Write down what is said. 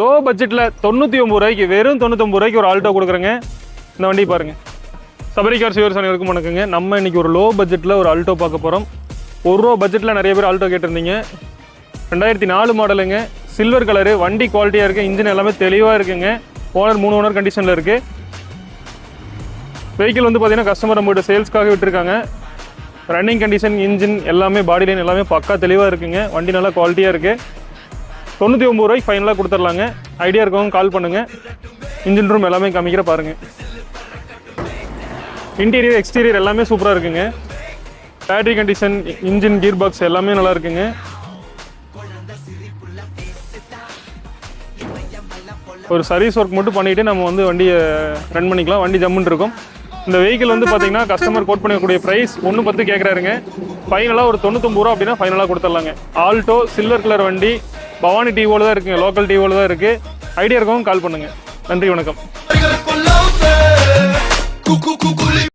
Low பட்ஜெட்டில் 99 ரூபாய்க்கு, வெறும் 99 ரூபாய்க்கு ஒரு ஆல்டோ கொடுக்குறேங்க. இந்த வண்டி பாருங்கள். சபரி கார்ஸ் வியூவர்ஸ் அனைவருக்கும் வணக்கங்க. நம்ம இன்றைக்கி ஒரு லோ பட்ஜெட்டில் ஒரு ஆல்டோ பார்க்க போகிறோம். ₹1 பட்ஜெட்டில் நிறைய பேர் ஆல்டோ கேட்டிருந்தீங்க. 2004 மாடலுங்க, சில்வர் கலரு, வண்டி குவாலிட்டியாக இருக்குது, இன்ஜின் எல்லாமே தெளிவாக இருக்குங்க. ஓனர் 3 ஓனர் கண்டிஷனில் இருக்குது. வெஹிக்கிள் வந்து பார்த்தீங்கன்னா கஸ்டமர் நம்மகிட்ட சேல்ஸ்க்காக விட்டுருக்காங்க. ரன்னிங் கண்டிஷன், இன்ஜின் எல்லாமே, பாடி லைன் எல்லாமே பக்கா தெளிவாக இருக்குங்க. வண்டி நல்லா குவாலிட்டியாக இருக்குது. 99 ரூபாய்க்கு ஃபைனலாக கொடுத்துடலாங்க. ஐடியா இருக்கவங்க கால் பண்ணுங்கள். இன்ஜின் ரூம் எல்லாமே காமிக்கிற பாருங்கள். இன்டீரியர் எக்ஸ்டீரியர் எல்லாமே சூப்பராக இருக்குங்க. Battery condition, engine, gear box எல்லாமே நல்லா இருக்குங்க. ஒரு சர்வீஸ் ஒர்க் மட்டும் பண்ணிவிட்டு நம்ம வந்து வண்டியை ரன் பண்ணிக்கலாம். வண்டி ஜம்முன்னு இருக்கும். இந்த வெஹிக்கிள் வந்து பார்த்தீங்கன்னா கஸ்டமர் கோட் பண்ணக்கூடிய ப்ரைஸ் 1.10 கேட்குறாருங்க. ஃபைனலாக ஒரு 99 ரூபா அப்படின்னா ஃபைனலாக கொடுத்துடலாங்க. ஆல்டோ சில்வர் கலர் வண்டி, பவானி டிவோவில் தான் இருக்குங்க, லோக்கல் டிவோவில் தான் இருக்குது. ஐடியா இருக்கவங்க கால் பண்ணுங்கள். நன்றி, வணக்கம்.